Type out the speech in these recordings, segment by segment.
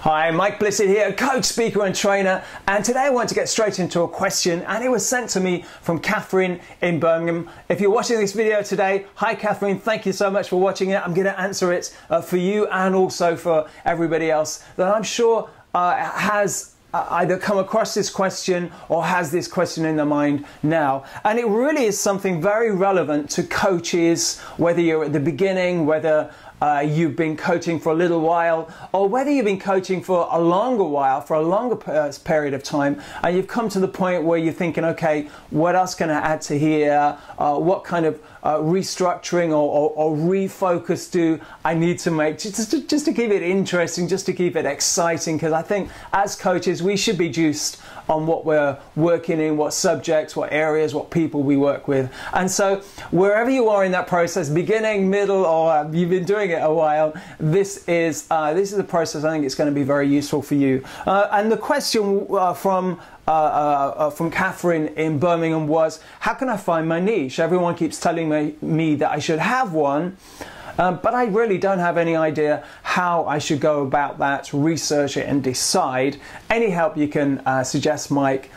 Hi, Mike Blissett here, coach, speaker and trainer, and today I want to get straight into a question, and it was sent to me from Catherine in Birmingham. If you're watching this video today, hi Catherine, thank you so much for watching it. I'm going to answer it for you and also for everybody else that I'm sure has either come across this question or has this question in their mind now. And it really is something very relevant to coaches, whether you're at the beginning, whether you've been coaching for a little while, or whether you've been coaching for a longer while, for a longer period of time, and you've come to the point where you're thinking, okay, what else can I add to here? What kind of restructuring or refocus do I need to make just to keep it interesting, just to keep it exciting? Because I think as coaches, we should be juiced on what we're working in, what subjects, what areas, what people we work with. And so wherever you are in that process, beginning, middle, or you've been doing it a while, this is the process I think it's going to be very useful for you. And the question from Catherine in Birmingham was, how can I find my niche? Everyone keeps telling me that I should have one, but I really don't have any idea how I should go about that, research it and decide. Any help you can suggest, Mike,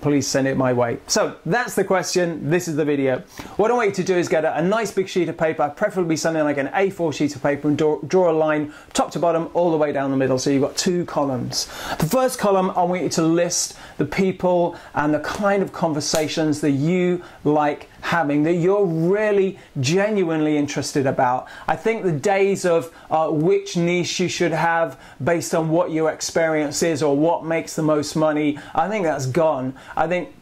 please send it my way. So that's the question. This is the video. What I want you to do is get a nice big sheet of paper, preferably something like an A4 sheet of paper, and draw a line top to bottom all the way down the middle. So you've got two columns. The first column, I want you to list the people and the kind of conversations that you like having, that you're really genuinely interested about. I think the days of which niche you should have based on what your experience is or what makes the most money, I think that's gone. I think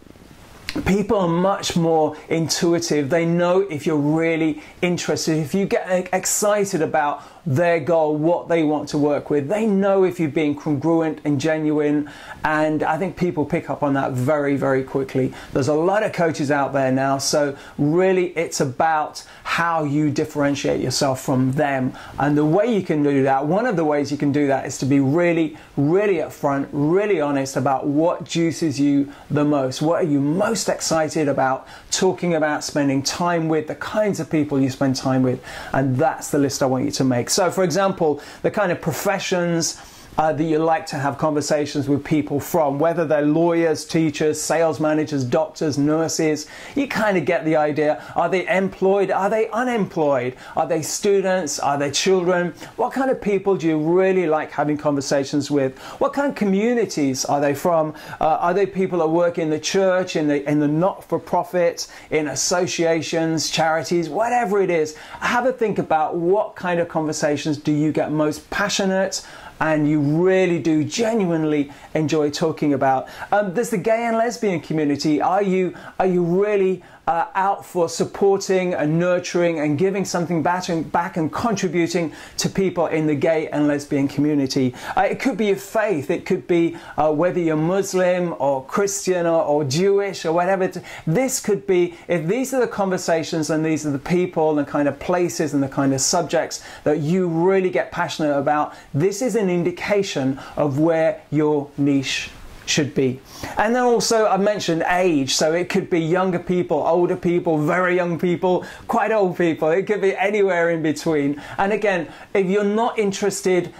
people are much more intuitive. They know if you're really interested, if you get excited about their goal, what they want to work with. They know if you're being congruent and genuine, and I think people pick up on that very, very quickly. There's a lot of coaches out there now, so really it's about how you differentiate yourself from them. And the way you can do that, one of the ways you can do that is to be really, really upfront, really honest about what juices you the most. What are you most excited about talking about, spending time with, the kinds of people you spend time with, and that's the list I want you to make. So for example, the kind of professions that you like to have conversations with people from, whether they're lawyers, teachers, sales managers, doctors, nurses, you kind of get the idea. Are they employed? Are they unemployed? Are they students? Are they children? What kind of people do you really like having conversations with? What kind of communities are they from? Are they people that work in the church, in the not-for-profit, in associations, charities, whatever it is? Have a think about what kind of conversations do you get most passionate and you really do genuinely enjoy talking about. There's the gay and lesbian community. Are you really out for supporting and nurturing and giving something back and contributing to people in the gay and lesbian community? It could be your faith. It could be whether you're Muslim or Christian or Jewish or whatever. This could be, if these are the conversations and these are the people and the kind of places and the kind of subjects that you really get passionate about, this is an indication of where your niche should be. And then also I mentioned age, so it could be younger people, older people, very young people, quite old people. It could be anywhere in between. And again, if you're not interested,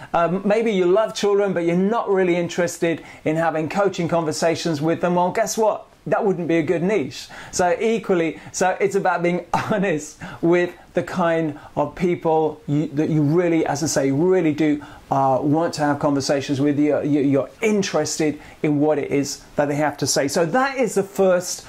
maybe you love children but you're not really interested in having coaching conversations with them, well, guess what? That wouldn't be a good niche. So equally, so it's about being honest with the kind of people that you really, as I say, really do want to have conversations with. You're interested in what it is that they have to say. So that is the first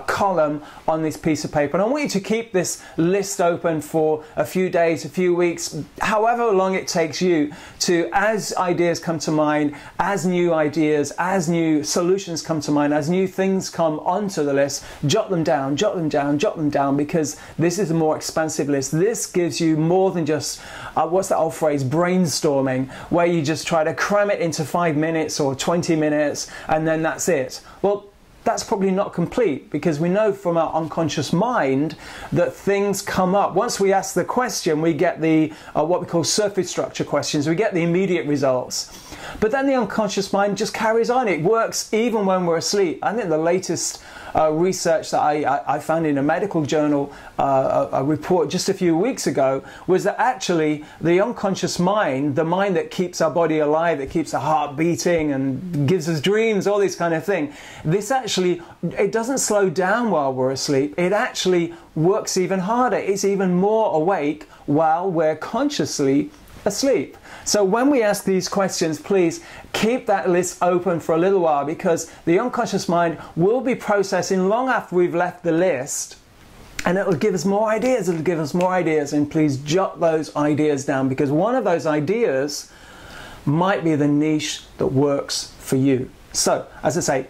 column on this piece of paper, and I want you to keep this list open for a few days, a few weeks, however long it takes you to, as ideas come to mind, as new ideas, as new solutions come to mind, as new things come onto the list, jot them down, jot them down, jot them down, because this is a more expansive list. This gives you more than just what's that old phrase, brainstorming, where you just try to cram it into 5 minutes or 20 minutes and then that's it. Well, that's probably not complete, because we know from our unconscious mind that things come up. Once we ask the question, we get the what we call surface structure questions. We get the immediate results. But then the unconscious mind just carries on. It works even when we're asleep. I think the latest research that I found in a medical journal, a report just a few weeks ago, was that actually the unconscious mind, the mind that keeps our body alive, that keeps our heart beating and gives us dreams, all this kind of thing, this actually, it doesn't slow down while we're asleep. It actually works even harder. It's even more awake while we're consciously asleep. So when we ask these questions, please keep that list open for a little while, because the unconscious mind will be processing long after we've left the list, and it'll give us more ideas. It'll give us more ideas, and please jot those ideas down, because one of those ideas might be the niche that works for you. So, as I say,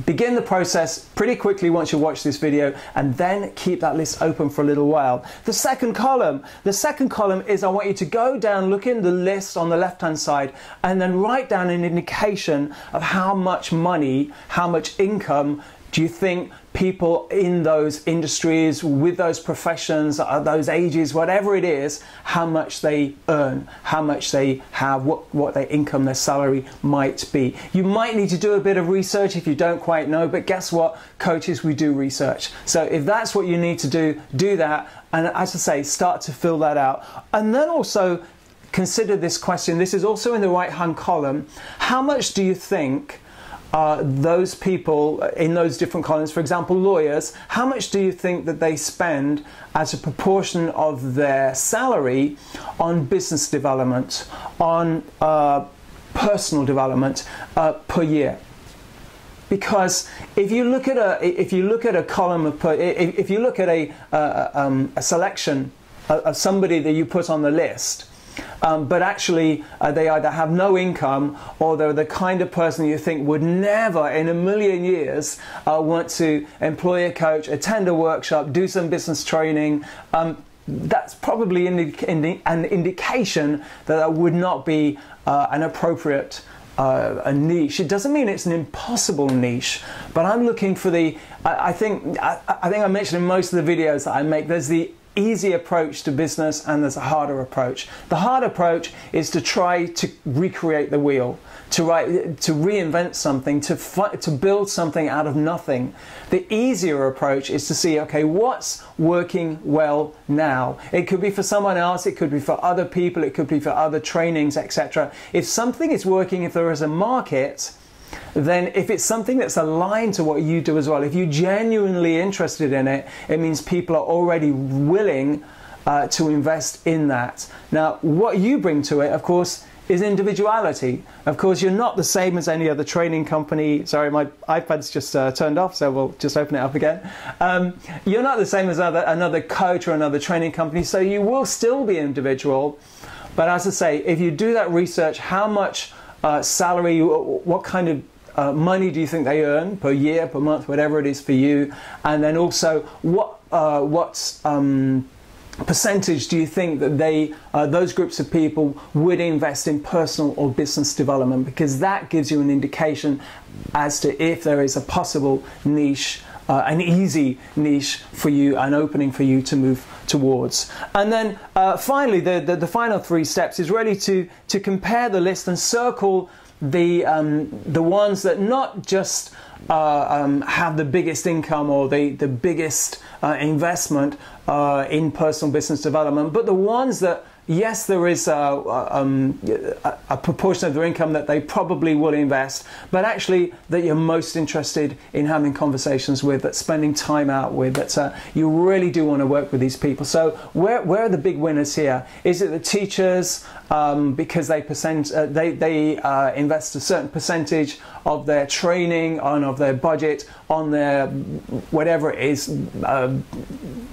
begin the process pretty quickly once you watch this video, and then keep that list open for a little while. The second column is I want you to go down, look in the list on the left hand side, and then write down an indication of how much money, how much income do you think people in those industries, with those professions, those ages, whatever it is, how much they earn, how much they have, what their income, their salary might be. You might need to do a bit of research if you don't quite know, but guess what? Coaches, we do research. So if that's what you need to do, do that. And as I say, start to fill that out. And then also consider this question. This is also in the right-hand column. How much do you think those people in those different columns, for example, lawyers, how much do you think that they spend as a proportion of their salary on business development, on personal development per year? Because if you look at a column of if you look at a selection of somebody that you put on the list, but actually they either have no income, or they're the kind of person you think would never in a million years want to employ a coach, attend a workshop, do some business training, that's probably an indication that that would not be an appropriate a niche. It doesn't mean it's an impossible niche, but I'm looking for the, I think I mentioned in most of the videos that I make, there's the easy approach to business and there's a harder approach. The hard approach is to try to recreate the wheel, to reinvent something, to build something out of nothing. The easier approach is to see, okay, what's working well now? It could be for someone else, it could be for other people, it could be for other trainings, etc. If something is working, if there is a market, then if it's something that's aligned to what you do as well, if you're genuinely interested in it, it means people are already willing to invest in that. Now, what you bring to it, of course, is individuality. Of course, you're not the same as any other training company. Sorry, my iPad's just turned off, so we'll just open it up again. You're not the same as another coach or another training company, so you will still be individual. But as I say, if you do that research, how much salary, what kind of money do you think they earn per year, per month, whatever it is for you, and then also what percentage do you think that those groups of people would invest in personal or business development, because that gives you an indication as to if there is a possible niche, an easy niche for you, an opening for you to move towards. And then finally, the final three steps is really to compare the list and circle the ones that not just have the biggest income or the biggest investment in personal business development, but the ones that, yes, there is a proportion of their income that they probably will invest, but actually that you're most interested in having conversations with, that spending time out with, that you really do want to work with these people. So where are the big winners here? Is it the teachers, because they invest a certain percentage of their training and of their budget on their whatever it is,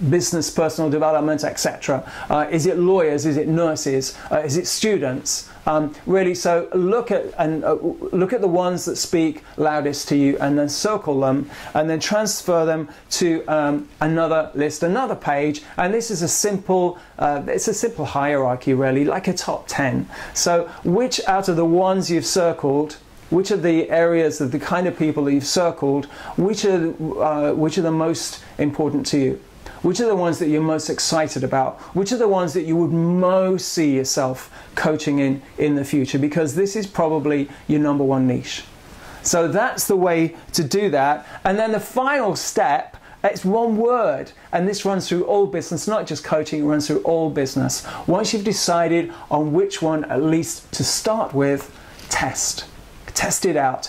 business, personal development, etc. Is it lawyers? Is it nurses? Is it students? Really, so look at the ones that speak loudest to you, and then circle them, and then transfer them to another list, another page. And this is a simple, it's a simple hierarchy, really, like a top 10. So, which out of the ones you've circled, which are the areas of the kind of people that you've circled, which are the most important to you? Which are the ones that you're most excited about? Which are the ones that you would most see yourself coaching in the future? Because this is probably your number one niche. So that's the way to do that. And then the final step, it's one word, and this runs through all business, not just coaching, it runs through all business. Once you've decided on which one at least to start with, test. Test it out.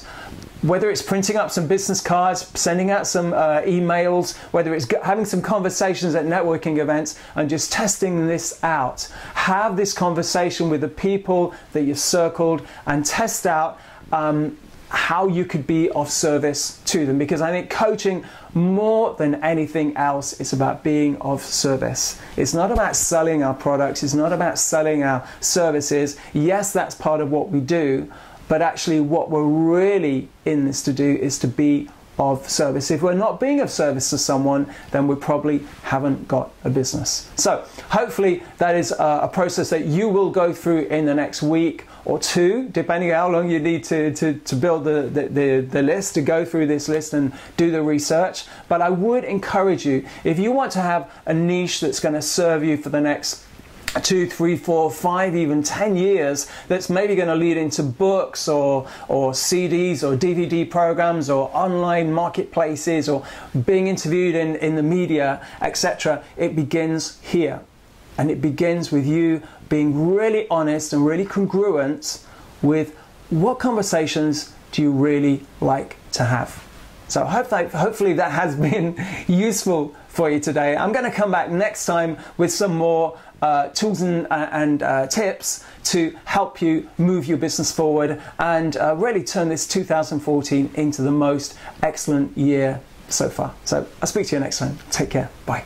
Whether it's printing up some business cards, sending out some emails, whether it's having some conversations at networking events and just testing this out. Have this conversation with the people that you've circled and test out how you could be of service to them, because I think coaching more than anything else is about being of service. It's not about selling our products, it's not about selling our services. Yes, that's part of what we do, but actually what we're really in this to do is to be of service. If we're not being of service to someone, then we probably haven't got a business. So hopefully that is a process that you will go through in the next week or two, depending on how long you need to build the list, to go through this list and do the research. But I would encourage you, if you want to have a niche that's going to serve you for the next 2, 3, 4, 5, even 10 years, that's maybe going to lead into books or CDs or DVD programs or online marketplaces or being interviewed in the media, etc. It begins here. And it begins with you being really honest and really congruent with what conversations do you really like to have. So hopefully that has been useful for you today. I'm going to come back next time with some more tools and tips to help you move your business forward and really turn this 2014 into the most excellent year so far. So I'll speak to you next time. Take care. Bye.